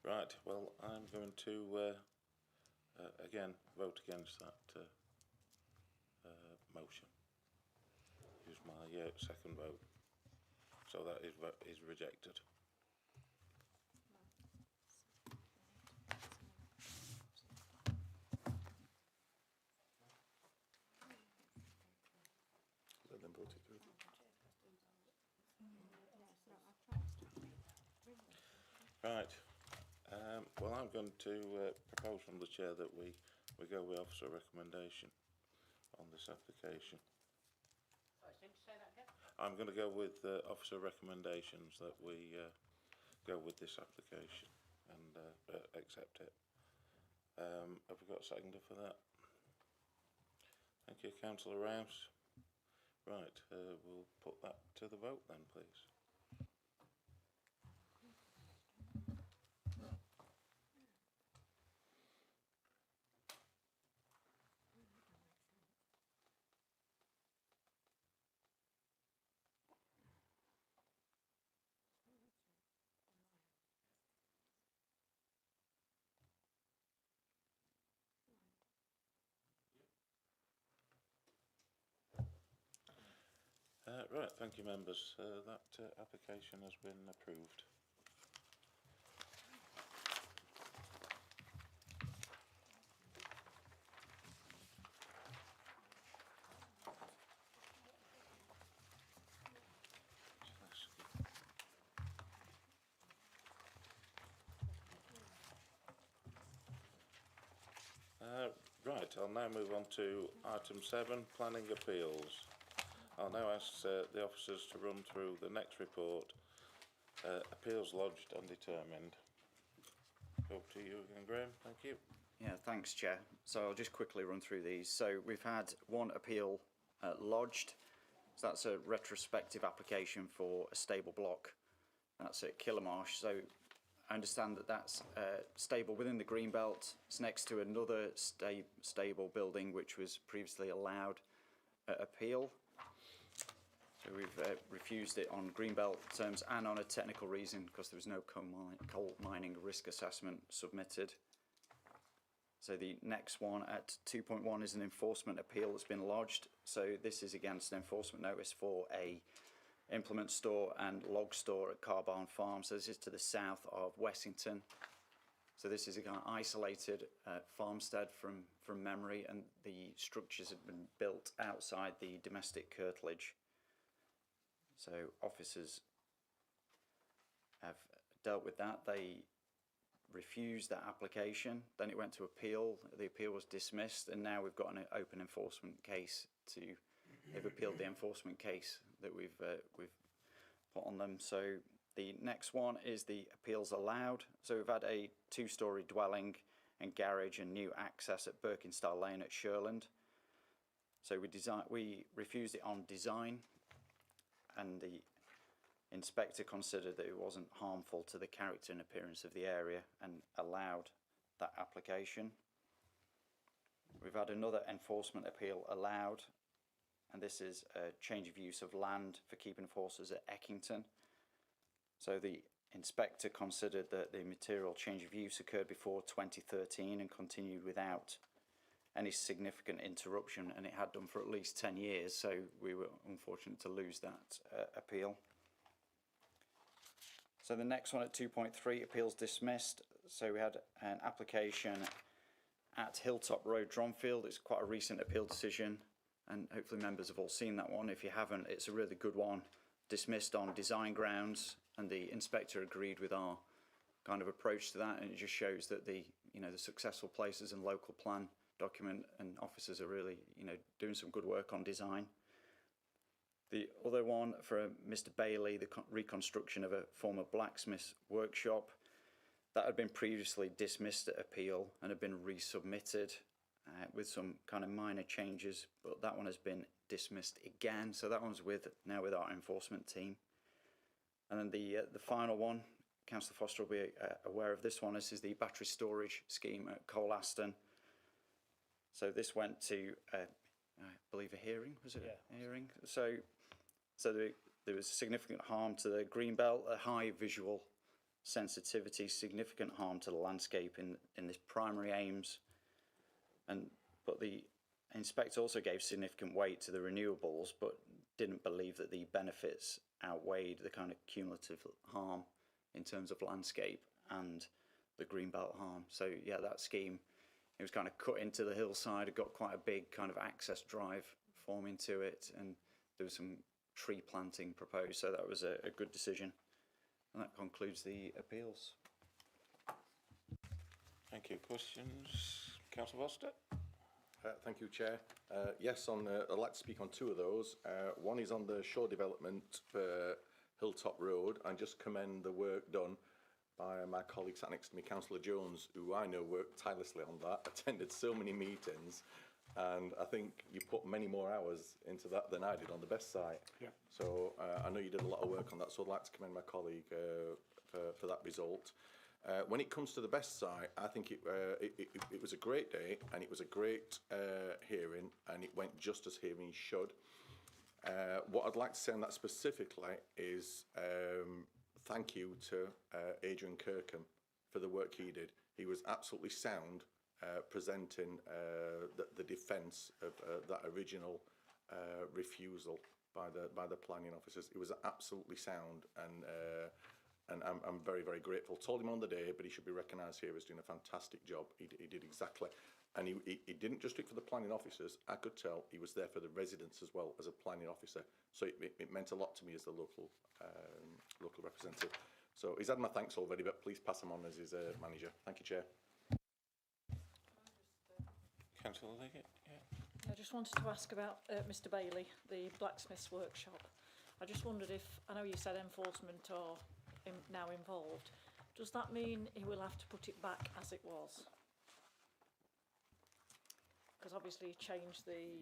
Right, well, I'm going to again vote against that motion. Use my second vote. So that is rejected. Let them vote it through. Right. Well, I'm going to propose from the chair that we go with officer recommendation on this application. I'm going to go with officer recommendations that we go with this application and accept it. Have we got a seconder for that? Thank you, Councillor Rouse. Right, we'll put that to the vote then, please. Right, thank you, members. That application has been approved. Right, I'll now move on to item 7, planning appeals. I'll now ask the officers to run through the next report, appeals lodged and determined. Over to you again, Graham. Thank you. Yeah, thanks, Chair. So I'll just quickly run through these. So we've had one appeal lodged. So that's a retrospective application for a stable block. That's at Killamarsh. So I understand that that's stable within the Greenbelt. It's next to another stable building which was previously allowed appeal. So we've refused it on Greenbelt terms and on a technical reason because there was no coal mining risk assessment submitted. So the next one at 2.1 is an enforcement appeal that's been lodged. So this is against an enforcement notice for a implement store and log store at Car Barn Farm. So this is to the south of Wessington. So this is a kind of isolated farmstead from memory, and the structures have been built outside the domestic curtilage. So officers have dealt with that. They refused that application. Then it went to appeal. The appeal was dismissed, and now we've got an open enforcement case to. They've appealed the enforcement case that we've put on them. So the next one is the appeals allowed. So we've had a 2-storey dwelling and garage and new access at Birkenstyle Lane at Shurland. So we refused it on design, and the inspector considered that it wasn't harmful to the character and appearance of the area and allowed that application. We've had another enforcement appeal allowed, and this is a change of use of land for keeping of horses at Eckington. So the inspector considered that the material change of use occurred before 2013 and continued without any significant interruption, and it had done for at least 10 years, so we were unfortunate to lose that appeal. So the next one at 2.3, appeals dismissed. So we had an application at Hilltop Road, Dronfield. It's quite a recent appeal decision, and hopefully members have all seen that one. If you haven't, it's a really good one. Dismissed on design grounds, and the inspector agreed with our kind of approach to that, and it just shows that the successful places and local plan document and officers are really doing some good work on design. The other one for Mr. Bailey, the reconstruction of a former blacksmith's workshop, That had been previously dismissed at appeal and had been resubmitted with some kind of minor changes, but that one has been dismissed again. So that one's now with our enforcement team. And then the final one, Councillor Foster will be aware of this one. This is the battery storage scheme at Cole Aston. So this went to, I believe, a hearing. Was it a hearing? So there was significant harm to the green belt, a high visual sensitivity, significant harm to the landscape in this primary aims. But the inspector also gave significant weight to the renewables, but didn't believe that the benefits outweighed the kind of cumulative harm in terms of landscape and the green belt harm. So yeah, that scheme, it was kind of cut into the hillside. It got quite a big kind of access drive forming to it, and there was some tree planting proposed. So that was a good decision, and that concludes the appeals. Thank you. Questions? Councillor Foster? Thank you, Chair. Yes, I'd like to speak on two of those. One is on the shore development for Hilltop Road, and just commend the work done by my colleague sat next to me, Councillor Jones, who I know worked tirelessly on that, attended so many meetings, and I think you put many more hours into that than I did on the best site. Yeah. So I know you did a lot of work on that, so I'd like to commend my colleague for that result. When it comes to the best site, I think it was a great day, and it was a great hearing, and it went just as hearings should. What I'd like to say on that specifically is thank you to Adrian Kirkham for the work he did. He was absolutely sound presenting the defence of that original refusal by the planning officers. It was absolutely sound, and I'm very, very grateful. Told him on the day, but he should be recognised here as doing a fantastic job. He did exactly. And he didn't just do it for the planning officers. I could tell he was there for the residents as well as a planning officer. So it meant a lot to me as the local representative. So he's had my thanks already, but please pass him on as his manager. Thank you, Chair. Councillor Leggett? Yeah. I just wanted to ask about Mr Bailey, the blacksmith's workshop. I just wondered if, I know you said enforcement are now involved, does that mean he will have to put it back as it was? Because obviously he changed the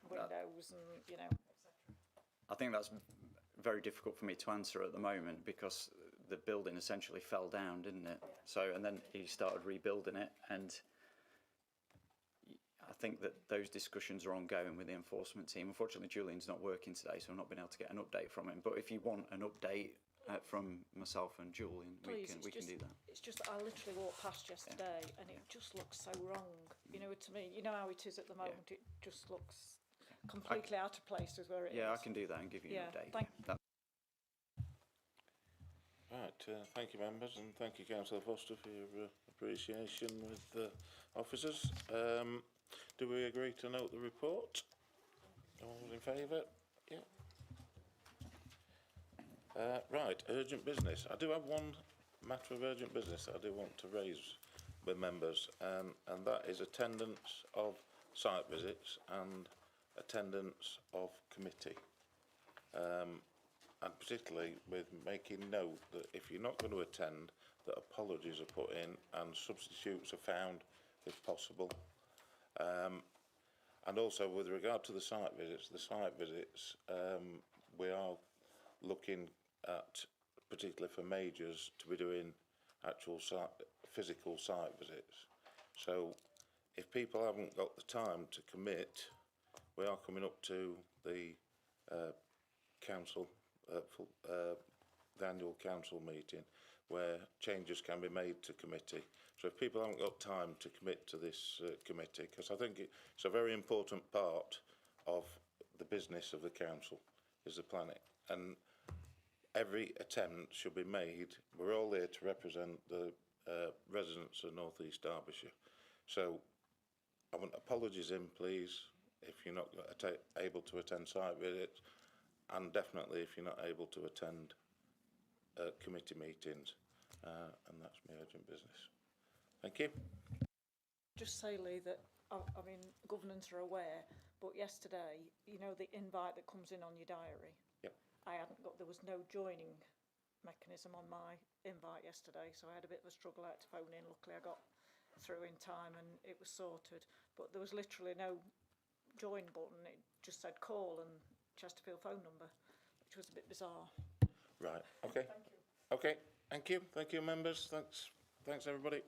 windows and, you know, etc. I think that's very difficult for me to answer at the moment, because the building essentially fell down, didn't it? So, and then he started rebuilding it, and I think that those discussions are ongoing with the enforcement team. Unfortunately, Julian's not working today, so I've not been able to get an update from him. But if you want an update from myself and Julian, Please, we can do that. It's just that I literally walked past yesterday and it just looks so wrong. You know, to me, you know how it is at the moment, it just looks completely out of place with where it is. Yeah, I can do that and give you an update. Thank Right, thank you, members, and thank you, Councillor Foster, for your appreciation with the officers. Do we agree to note the report? All in favour? Yeah. Right, urgent business. I do have one matter of urgent business that I do want to raise with members, and that is attendance of site visits and attendance of committee. And particularly with making note that if you're not going to attend, that apologies are put in and substitutes are found if possible. And also with regard to the site visits, we are looking at, particularly for majors, to be doing actual physical site visits. So if people haven't got the time to commit, we are coming up to the council, the annual council meeting, where changes can be made to committee. So if people haven't got time to commit to this committee, because I think it's a very important part of the business of the council, is the planning. And every attempt should be made. We're all here to represent the residents of North East Derbyshire. So I want apologies in, please, if you're not able to attend site visits, and definitely if you're not able to attend committee meetings. And that's my urgent business. Thank you. Just say, Lee, that I mean, governance are aware, but yesterday, you know, the invite that comes in on your diary. Yep. I hadn't got. There was no joining mechanism on my invite yesterday, so I had a bit of a struggle out to phone in. Luckily I got through in time and it was sorted, but there was literally no join button. It just said call and Chesterfield phone number, which was a bit bizarre. Right, okay. Thank you. Okay, thank you. Thank you, members. Thanks everybody.